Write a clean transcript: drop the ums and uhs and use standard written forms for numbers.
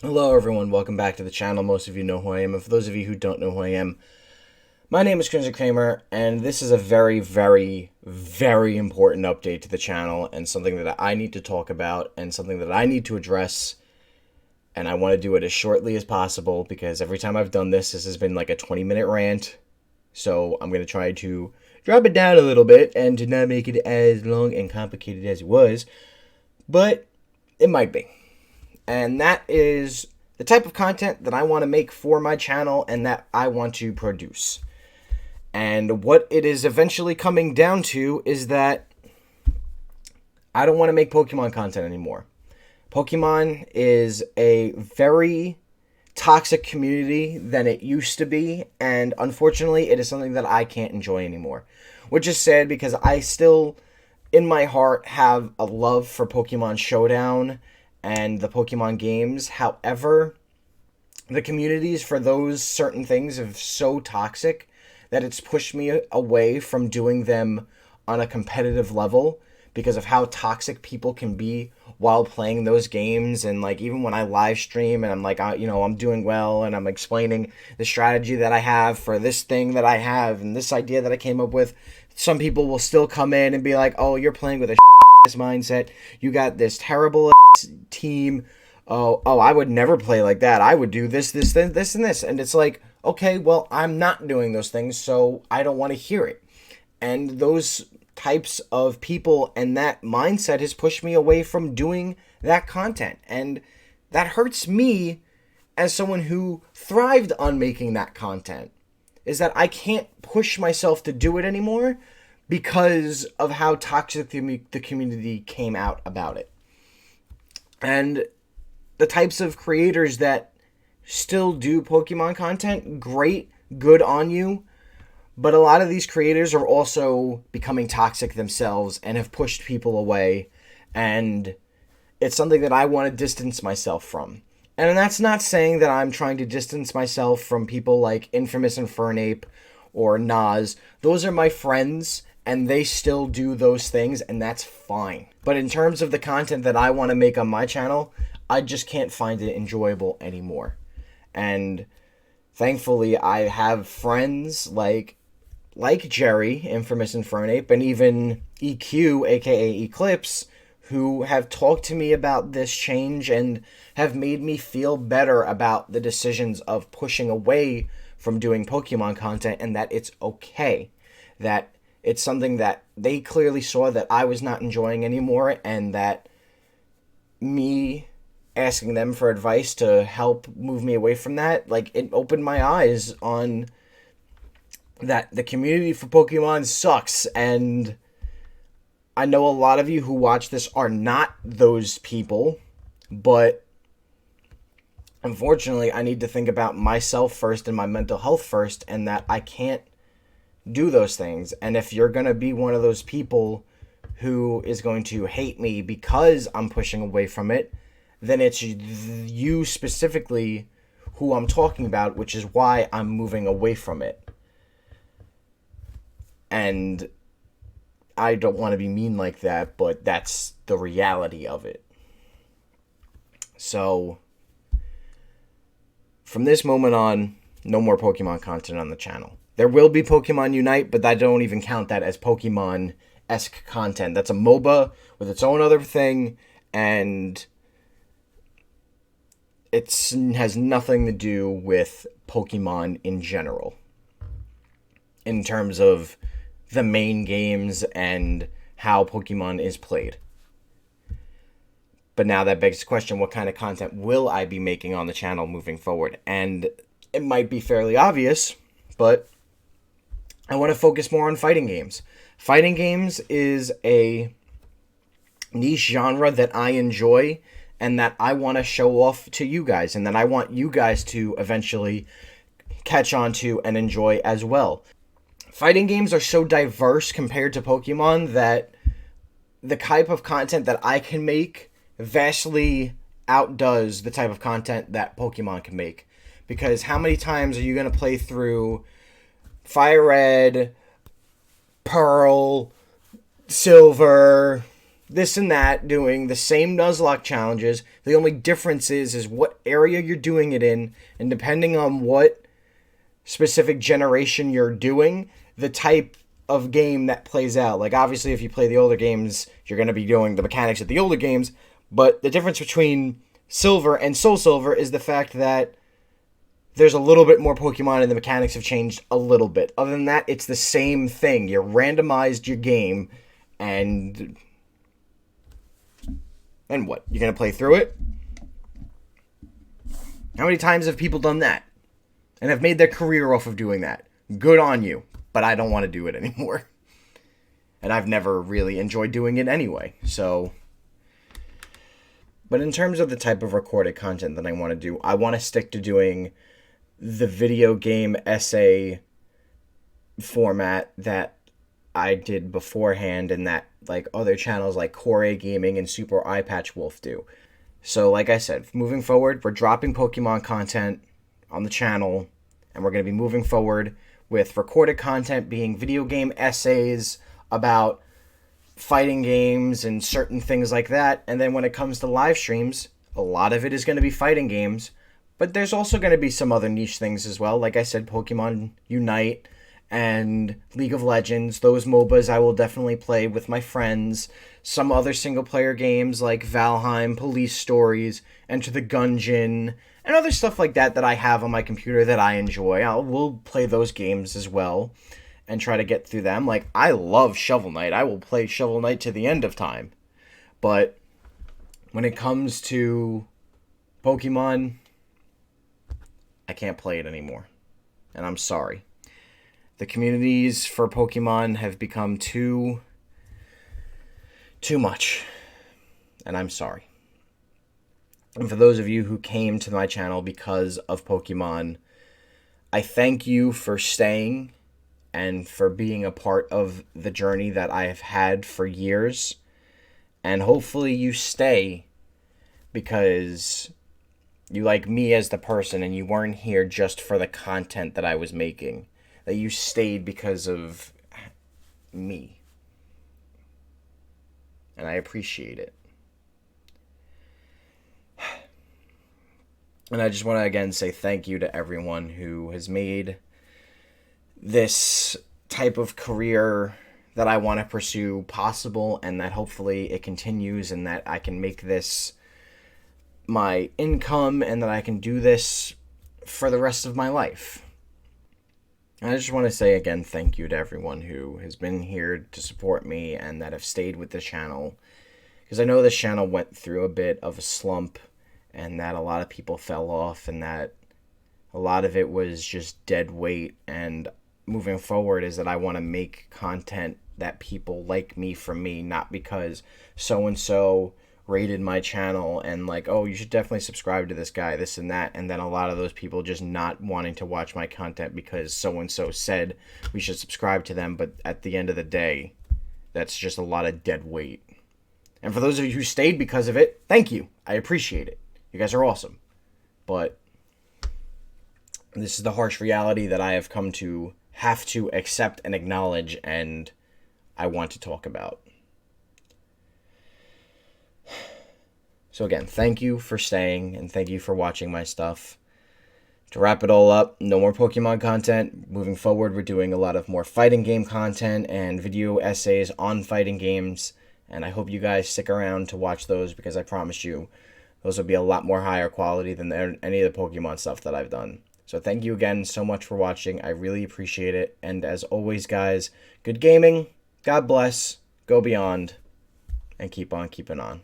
Hello everyone, welcome back to the channel. Most of you know who I am, and for those of you who don't know who I am, my name is KrimsonKreamer, and this is a very, very, very important update to the channel, and something that I need to talk about, and something that I need to address, and I want to do it as shortly as possible, because every time I've done this has been like a 20-minute rant, so I'm going to try to drop it down a little bit, and to not make it as long and complicated as it was, but it might be. And that is the type of content that I want to make for my channel and that I want to produce. And what it is eventually coming down to is that I don't want to make Pokemon content anymore. Pokemon is a very toxic community than it used to be, and unfortunately it is something that I can't enjoy anymore. Which is sad because I still, in my heart, have a love for Pokemon Showdown and the Pokemon games. However, the communities for those certain things are so toxic that it's pushed me away from doing them on a competitive level because of how toxic people can be while playing those games. And like, even when I live stream and I'm like, I'm doing well and I'm explaining the strategy that I have for this thing that I have and this idea that I came up with, some people will still come in and be like, oh, you're playing with a mindset, you got this terrible team, oh, I would never play like that, I would do this, and this, and it's like, okay, well, I'm not doing those things, so I don't want to hear it. And those types of people and that mindset has pushed me away from doing that content, and that hurts me as someone who thrived on making that content, is that I can't push myself to do it anymore because of how toxic the community came out about it. And the types of creators that still do Pokemon content, great, good on you. But a lot of these creators are also becoming toxic themselves and have pushed people away. And it's something that I want to distance myself from. And that's not saying that I'm trying to distance myself from people like Infamous Infernape or Nas. Those are my friends, and they still do those things, and that's fine. But in terms of the content that I want to make on my channel, I just can't find it enjoyable anymore. And thankfully, I have friends like Jerry, Infamous Infernape, and even EQ, aka Eclipse, who have talked to me about this change and have made me feel better about the decisions of pushing away from doing Pokemon content, and that it's okay. That it's something that they clearly saw that I was not enjoying anymore, and that me asking them for advice to help move me away from that, like, it opened my eyes on that the community for Pokemon sucks. And I know a lot of you who watch this are not those people, but unfortunately I need to think about myself first and my mental health first, and that I can't do those things. And if you're going to be one of those people who is going to hate me because I'm pushing away from it, then it's you specifically who I'm talking about, which is why I'm moving away from it. And I don't want to be mean like that, but that's the reality of it. So from this moment on, no more Pokemon content on the channel. There will be Pokemon Unite, but I don't even count that as Pokemon-esque content. That's a MOBA with its own other thing, and it has nothing to do with Pokemon in general, in terms of the main games and how Pokemon is played. But now that begs the question, what kind of content will I be making on the channel moving forward? And it might be fairly obvious, but I want to focus more on fighting games. Fighting games is a niche genre that I enjoy and that I want to show off to you guys, and that I want you guys to eventually catch on to and enjoy as well. Fighting games are so diverse compared to Pokemon that the type of content that I can make vastly outdoes the type of content that Pokemon can make. Because how many times are you going to play through Fire Red, Pearl, Silver, this and that, doing the same Nuzlocke challenges. The only difference is what area you're doing it in, and depending on what specific generation you're doing, the type of game that plays out. Like, obviously, if you play the older games, you're going to be doing the mechanics of the older games, but the difference between Silver and Soul Silver is the fact that there's a little bit more Pokemon and the mechanics have changed a little bit. Other than that, it's the same thing. You randomized your game, and what? You're going to play through it? How many times have people done that? And have made their career off of doing that? Good on you. But I don't want to do it anymore. And I've never really enjoyed doing it anyway. So, but in terms of the type of recorded content that I want to do, I want to stick to doing the video game essay format that I did beforehand, and that like other channels like Core Gaming and Super Eye Patch Wolf do. So like I said, moving forward, we're dropping Pokemon content on the channel, and we're going to be moving forward with recorded content being video game essays about fighting games and certain things like that. And then when it comes to live streams, a lot of it is going to be fighting games, but there's also going to be some other niche things as well. Like I said, Pokemon Unite and League of Legends, those MOBAs I will definitely play with my friends. Some other single-player games like Valheim, Police Stories, Enter the Gungeon, and other stuff like that that I have on my computer that I enjoy. We'll play those games as well and try to get through them. Like, I love Shovel Knight. I will play Shovel Knight to the end of time. But when it comes to Pokemon, I can't play it anymore. And I'm sorry. The communities for Pokemon have become too much. And I'm sorry. And for those of you who came to my channel because of Pokemon, I thank you for staying and for being a part of the journey that I have had for years. And hopefully you stay because you like me as the person and you weren't here just for the content that I was making. That you stayed because of me. And I appreciate it. And I just want to again say thank you to everyone who has made this type of career that I want to pursue possible, and that hopefully it continues, and that I can make this my income, and that I can do this for the rest of my life. And I just want to say again thank you to everyone who has been here to support me and that have stayed with this channel, because I know this channel went through a bit of a slump, and that a lot of people fell off, and that a lot of it was just dead weight. And moving forward is that I want to make content that people like me from me, not because so-and-so rated my channel and like, oh, you should definitely subscribe to this guy, this and that, and then a lot of those people just not wanting to watch my content because so-and-so said we should subscribe to them. But at the end of the day, that's just a lot of dead weight. And for those of you who stayed because of it, thank you. I appreciate it. You guys are awesome. But this is the harsh reality that I have come to have to accept and acknowledge, and I want to talk about. So again, thank you for staying, and thank you for watching my stuff. To wrap it all up, no more Pokemon content. Moving forward, we're doing a lot of more fighting game content and video essays on fighting games, and I hope you guys stick around to watch those, because I promise you, those will be a lot more higher quality than any of the Pokemon stuff that I've done. So thank you again so much for watching. I really appreciate it. And as always, guys, good gaming, God bless, go beyond, and keep on keeping on.